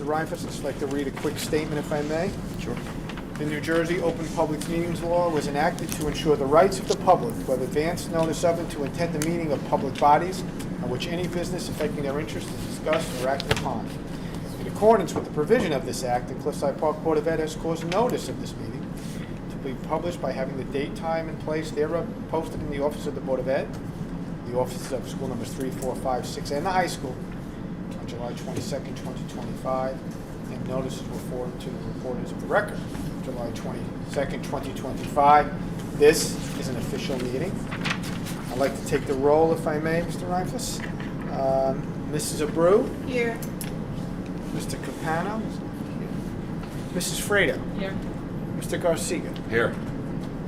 Mr. Reinfeldt, I'd just like to read a quick statement, if I may. Sure. The New Jersey Open Public Meetings Law was enacted to ensure the rights of the public who have advance notice of and to attend the meeting of public bodies on which any business affecting their interest is discussed or acted upon. In accordance with the provision of this act, the Cliffside Park Board of Ed has caused notice of this meeting to be published by having the date, time, and place thereof posted in the office of the Board of Ed, the offices of school numbers 3, 4, 5, 6, and the high school on July 22nd, 2025, and notices were forwarded to the reporters of the record July 22nd, 2025. This is an official meeting. I'd like to take the roll, if I may, Mr. Reinfeldt. Mrs. Abreu? Here. Mr. Capano? Mrs. Fredo? Here. Mr. Garcia? Here.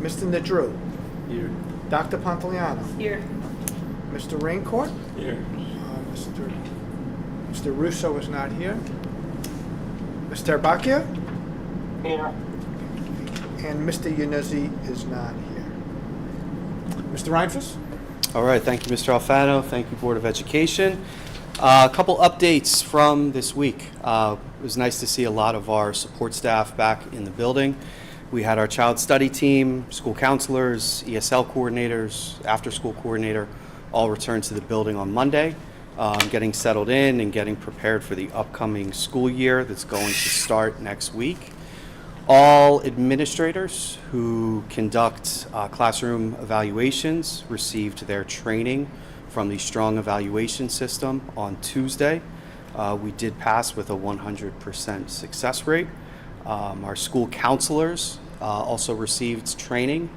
Mr. Nadru? Here. Dr. Pontoliano? Here. Mr. Raincourt? Here. Mr. Russo is not here. Mr. Erbacchia? Here. And Mr. Yanezi is not here. Mr. Reinfeldt? All right, thank you, Mr. Alfano. Thank you, Board of Education. A couple updates from this week. It was nice to see a lot of our support staff back in the building. We had our child study team, school counselors, ESL coordinators, after-school coordinator, all return to the building on Monday, getting settled in and getting prepared for the upcoming school year that's going to start next week. All administrators who conduct classroom evaluations received their training from the Strong Evaluation System on Tuesday. We did pass with a 100% success rate. Our school counselors also received training.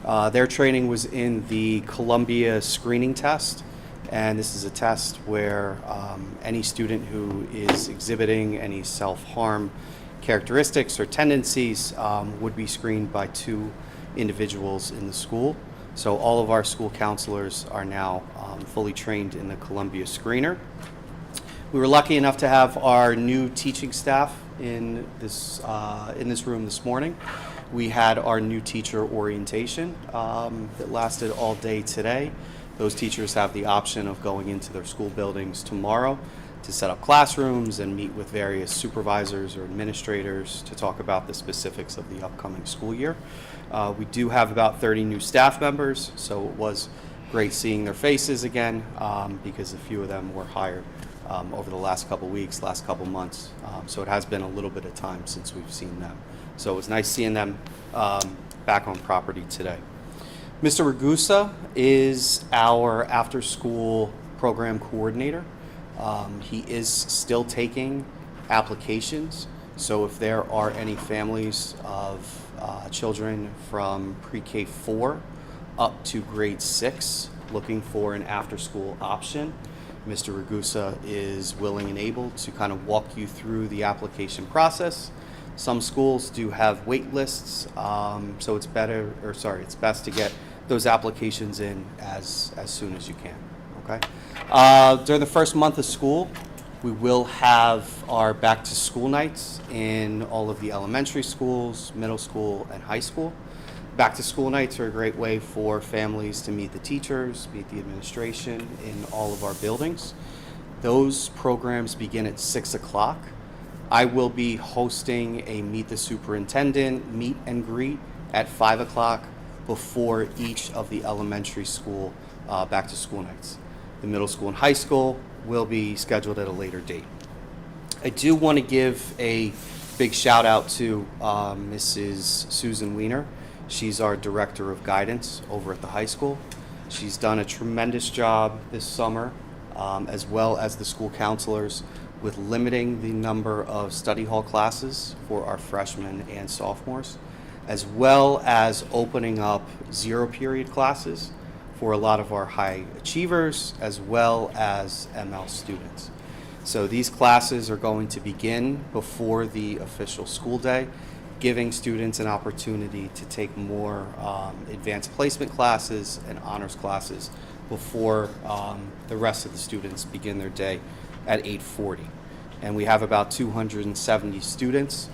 Their training was in the Columbia screening test, and this is a test where any student who is exhibiting any self-harm characteristics or tendencies would be screened by 2 individuals in the school. So all of our school counselors are now fully trained in the Columbia screener. We were lucky enough to have our new teaching staff in this room this morning. We had our new teacher orientation that lasted all day today. Those teachers have the option of going into their school buildings tomorrow to set up classrooms and meet with various supervisors or administrators to talk about the specifics of the upcoming school year. We do have about 30 new staff members, so it was great seeing their faces again because a few of them were hired over the last couple weeks, last couple months. So it has been a little bit of time since we've seen them. So it was nice seeing them back on property today. Mr. Ragusa is our after-school program coordinator. He is still taking applications, so if there are any families of children from pre-K 4 up to grade 6 looking for an after-school option, Mr. Ragusa is willing and able to kind of walk you through the application process. Some schools do have wait lists, so it's best to get those applications in as soon as you can. Okay. During the first month of school, we will have our back to school nights in all of the elementary schools, middle school, and high school. Back to school nights are a great way for families to meet the teachers, meet the administration in all of our buildings. Those programs begin at 6 o'clock. I will be hosting a Meet the Superintendent meet and greet at 5 o'clock before each of the elementary school back to school nights. The middle school and high school will be scheduled at a later date. I do want to give a big shout out to Mrs. Susan Weiner. She's our Director of Guidance over at the high school. She's done a tremendous job this summer, as well as the school counselors, with limiting the number of study hall classes for our freshmen and sophomores, as well as opening up 0 period classes for a lot of our high achievers, as well as ML students. So these classes are going to begin before the official school day, giving students an opportunity to take more advanced placement classes and honors classes before the rest of the students begin their day at 8:40. And we have about 270 students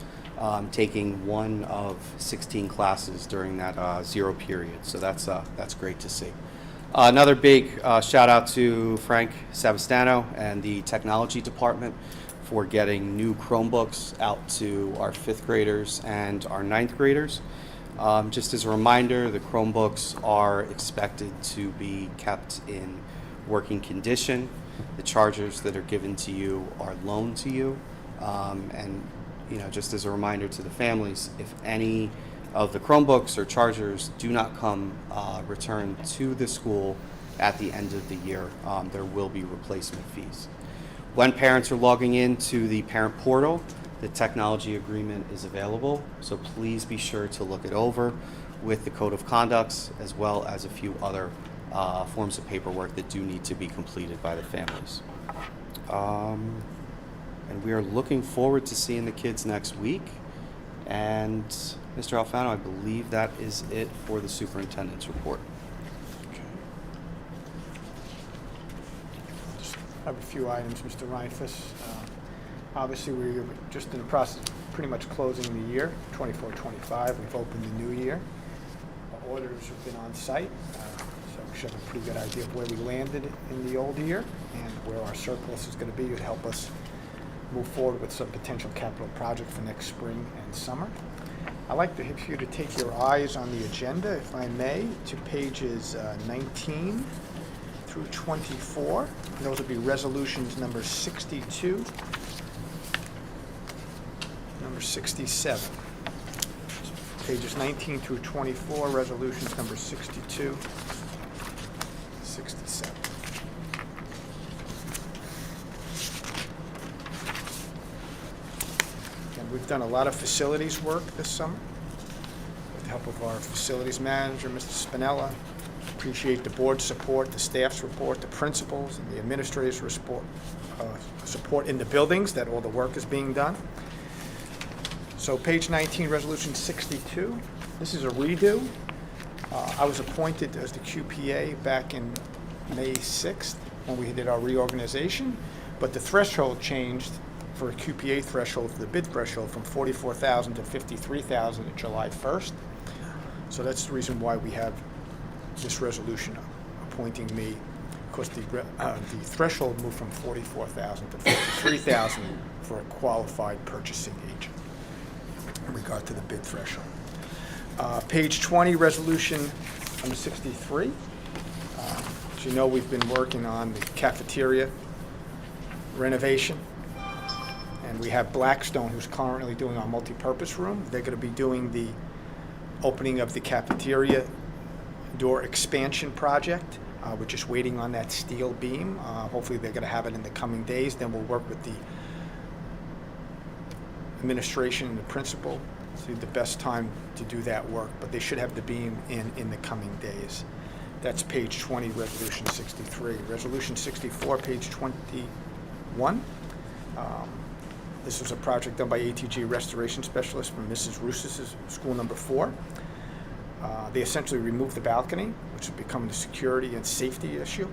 taking one of 16 classes during that 0 period. So that's great to see. Another big shout out to Frank Savastano and the technology department for getting new Chromebooks out to our 5th graders and our 9th graders. Just as a reminder, the Chromebooks are expected to be kept in working condition. The chargers that are given to you are loaned to you. And just as a reminder to the families, if any of the Chromebooks or chargers do not come returned to the school at the end of the year, there will be replacement fees. When parents are logging into the parent portal, the technology agreement is available, so please be sure to look it over with the code of conducts as well as a few other forms of paperwork that do need to be completed by the families. And we are looking forward to seeing the kids next week. And Mr. Alfano, I believe that is it for the superintendent's report. Just have a few items, Mr. Reinfuss. Obviously, we're just in the process of pretty much closing the year, 24-25. We've opened the new year. Our auditors have been on site, so we should have a pretty good idea of where we landed in the old year and where our surplus is going to be to help us move forward with some potential capital project for next spring and summer. I'd like to have you to take your eyes on the agenda, if I may, to pages 19 through 24. And those will be resolutions number 62, number 67. Pages 19 through 24, resolutions number 62, 67. We've done a lot of facilities work this summer with the help of our facilities manager, Mr. Spinella. Appreciate the board's support, the staff's support, the principals, and the administrators' support in the buildings that all the work is being done. So page 19, resolution 62. This is a redo. I was appointed as the QPA back in May 6th when we did our reorganization, but the threshold changed for a QPA threshold, for the bid threshold, from $44,000 to $53,000 on July 1st. So that's the reason why we have this resolution appointing me, because the threshold moved from $44,000 to $53,000 for a qualified purchasing agent in regard to the bid threshold. Page 20, resolution number 63. As you know, we've been working on the cafeteria renovation. And we have Blackstone, who's currently doing our multipurpose room. They're going to be doing the opening of the cafeteria door expansion project. We're just waiting on that steel beam. Hopefully they're going to have it in the coming days. Then we'll work with the administration and the principal to see the best time to do that work. But they should have the beam in the coming days. That's page 20, resolution 63. Resolution 64, page 21. This was a project done by ATG Restoration Specialist from Mrs. Rousse's school number 4. They essentially removed the balcony, which had become a security and safety issue.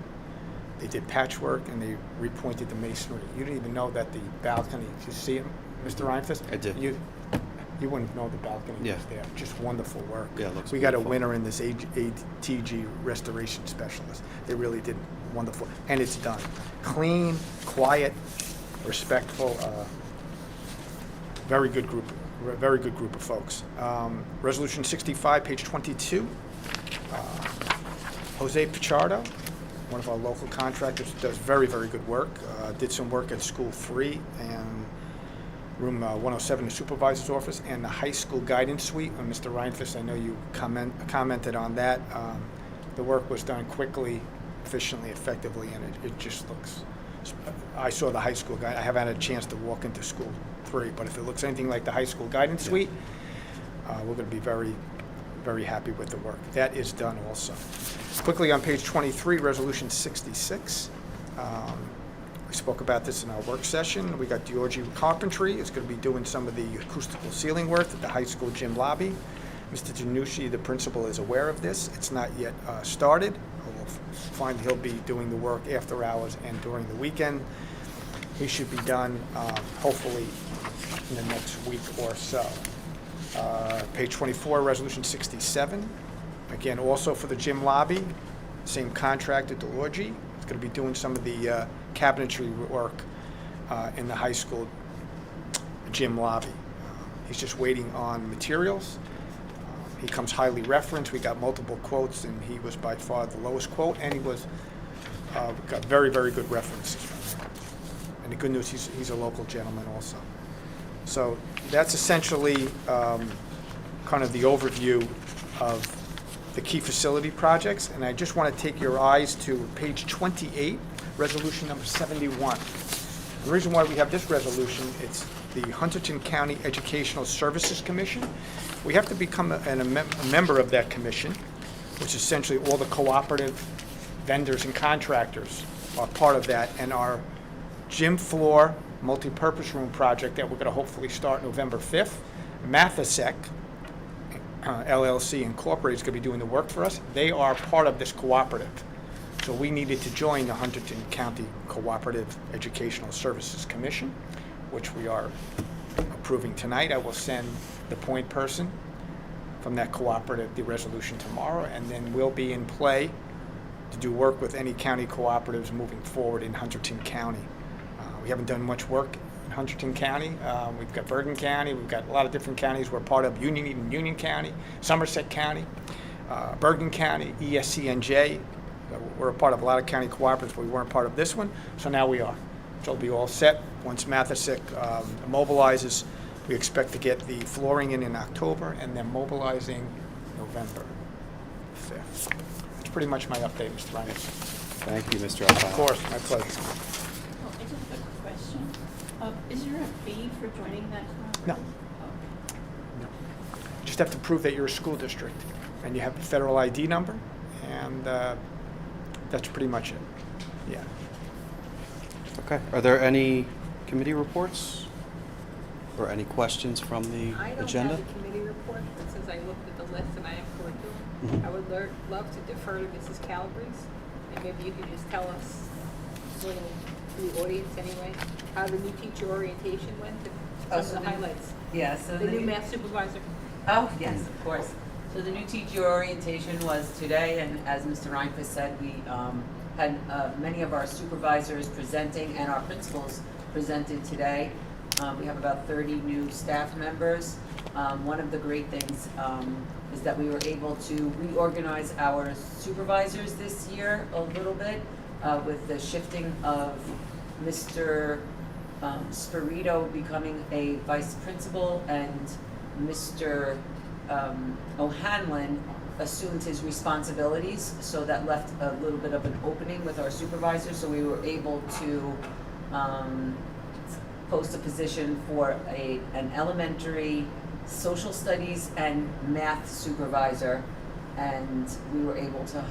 They did patchwork and they repointed the masonry. You didn't even know that the balcony, did you see it, Mr. Reinfuss? I did. You wouldn't know the balcony was there. Just wonderful work. Yeah, it looks We got a beautiful. winner in this ATG Restoration Specialist. They really did wonderful. And it's done. Clean, quiet, respectful, very good group of folks. Resolution 65, page 22. Jose Pichardo, one of our local contractors, does very, very good work. Did some work at School 3 and room 107, the supervisor's office, and the high school guidance suite. Mr. Reinfuss, I know you commented on that. The work was done quickly, efficiently, effectively, and it just looks. I saw the high school guide. I haven't had a chance to walk into School 3, but if it looks anything like the high school guidance suite, we're going to be very, very happy with the work. That is done also. Quickly on page 23, resolution 66. We spoke about this in our work session. We got Georgie Carpentry is going to be doing some of the acoustical ceiling work at the high school gym lobby. Mr. Janucci, the principal, is aware of this. It's not yet started. We'll find he'll be doing the work after hours and during the weekend. He should be done hopefully in the next week or so. Page 24, resolution 67. Again, also for the gym lobby, same contractor, Delorgi. He's going to be doing some of the cabinetry work in the high school gym lobby. He's just waiting on materials. He comes highly referenced. We got multiple quotes, and he was by far the lowest quote, and he was got very, very good references from him. And the good news, he's a local gentleman also. So that's essentially kind of the overview of the key facility projects, and I just want to take your eyes to page 28, resolution number 71. The reason why we have this resolution, it's the Huntington County Educational Services Commission. We have to become a member of that commission, which is essentially all the cooperative vendors and contractors are part of that, and our gym floor multi-purpose room project that we're going to hopefully start November 5th, Mathesec, LLC Incorporated is going to be doing the work for us. They are part of this cooperative. So we needed to join the Huntington County Cooperative Educational Services Commission, which we are approving tonight. I will send the point person from that cooperative the resolution tomorrow, and then we'll be in play to do work with any county cooperatives moving forward in Huntington County. We haven't done much work in Huntington County. We've got Bergen County. We've got a lot of different counties. We're part of Union County, Somerset County, Bergen County, ESCNJ. We're a part of a lot of county cooperatives, but we weren't part of this one, so now we are. So it'll be all set. Once Mathesec mobilizes, we expect to get the flooring in October, and then mobilizing November 5th. That's pretty much my update, Mr. Ryan. Thank you, Mr. Alfano. Of course, my pleasure. Oh, I just have a question. Is there a fee for joining that club? No. Okay. No. You just have to prove that you're a school district, and you have a federal ID number, and that's pretty much it. Yeah. Okay. Are there any committee reports or any questions from the agenda? I don't have a committee report, but since I looked at the list and I have curriculum, Mhm. I would love to defer to Mrs. Calabrese, and maybe you could just tell us, sort of, the audience anyway, how the new teacher orientation went, and some of the highlights. Yeah, so The new math supervisor. Oh, yes, of course. So the new teacher orientation was today, and as Mr. Reinquist said, we had many of our supervisors presenting and our principals presented today. We have about 30 new staff members. One of the great things is that we were able to reorganize our supervisors this year a little bit with the shifting of Mr. Spirito becoming a vice principal, and Mr. O'Hanlon assumed his responsibilities, so that left a little bit of an opening with our supervisors, so we were able to post a position for an elementary social studies and math supervisor, and we were able to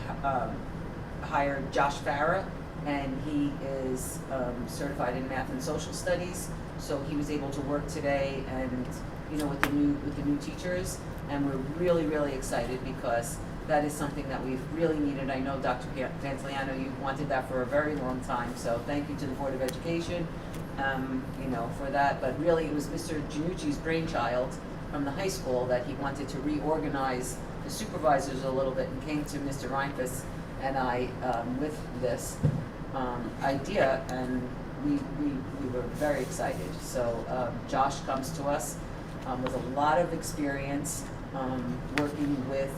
hire Josh Farah, and he is certified in math and social studies, so he was able to work today and with the new teachers, and we're really, really excited because that is something that we've really needed. I know Dr. Vantiliano, you've wanted that for a very long time, so thank you to the Board of Education, for that. But really, it was Mr. Giannucci's brainchild from the high school that he wanted to reorganize the supervisors a little bit, and came to Mr. Reinquist and I with this idea, and we were very excited. So Josh comes to us with a lot of experience working with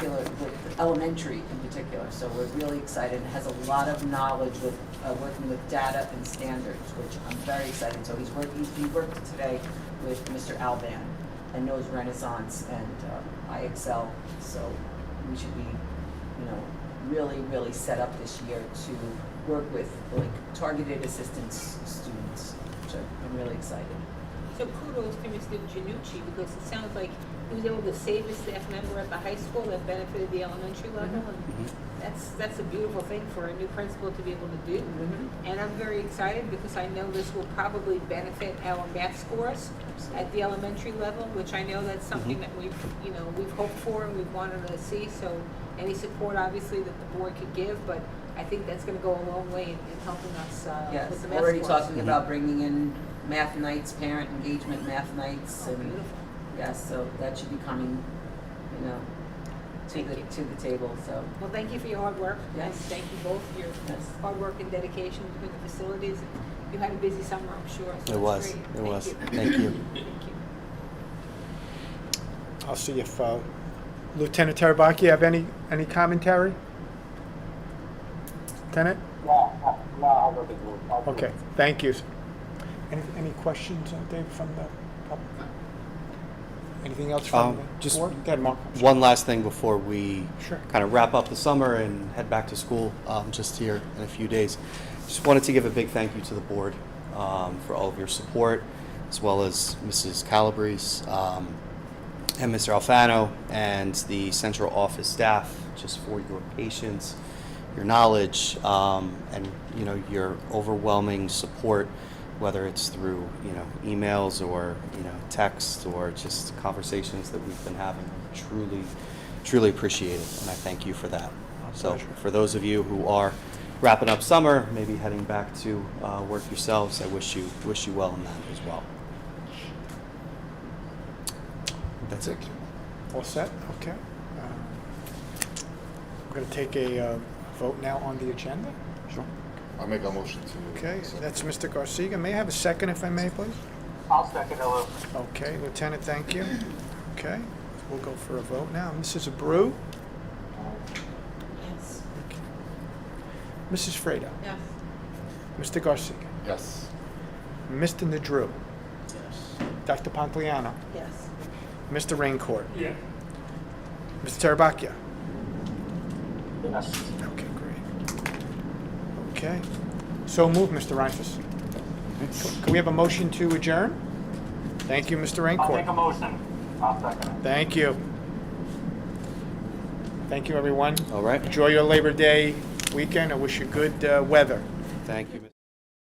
with elementary in particular. So we're really excited, and has a lot of knowledge with working with data and standards, which I'm very excited. So he worked today with Mr. Alban and knows Renaissance and IXL. So we should be, really, really set up this year to work with targeted assistance students. So I'm really excited. So kudos to Mr. Giannucci, because it sounds like he was able to save a staff member at the high school that benefited the elementary level, and that's a beautiful thing for a new principal to be able to do. And I'm very excited because I know this will probably benefit our math scores at the elementary level, which I know that's something that we've hoped for and we've wanted to see. So any support, obviously, that the board could give, but I think that's going to go a long way in helping us Yes, with the math already scores. talking about bringing in math nights, parent engagement math nights, Oh, and beautiful. yes, so that should be coming, Thank you. to the table. So Well, thank you for your hard work. Yes. Thank you both for your Yes. hard work and dedication to the facilities. You had a busy summer, I'm sure, so It was. that's great. It Thank was. you. Thank you. Thank you. I'll see if Lieutenant Terabaki, you have any commentary? Lieutenant? No, I don't think we'll. Okay, thank you. Any questions, Dave, from the public? Anything else from the Just board? Go ahead, Mark. One last thing before we Sure. kind of wrap up the summer and head back to school just here in a few days. Just wanted to give a big thank you to the board for all of your support, as well as Mrs. Calabrese and Mr. Alfano and the central office staff, just for your patience, your knowledge, and your overwhelming support, whether it's through emails or texts or just conversations that we've been having. Truly appreciate it, and I thank you for that. So pleasure. for those of you who are wrapping up summer, maybe heading back to work yourselves, I wish you well in that as well. That's it. All set? Okay. We're going to take a vote now on the agenda. Sure. I'll make a motion to. Okay, that's Mr. Garcia. May I have a second, if I may, please? I'll second it. Okay, Lieutenant, thank you. Okay, we'll go for a vote now. Mrs. Abreu? Yes. Okay. Mrs. Fredo? Yes. Mr. Garcia? Yes. Mr. Nadru? Yes. Dr. Pontigliano? Yes. Mr. Raincourt? Yeah. Mr. Terabacchia? Yes. Okay, great. Okay. So moved, Mr. Reinfus. Can we have a motion to adjourn? Thank you, Mr. I'll Raincourt. make a motion. I'll second it. Thank you. Thank you, everyone. All right. Enjoy your Labor Day weekend. I wish you good weather. Thank you.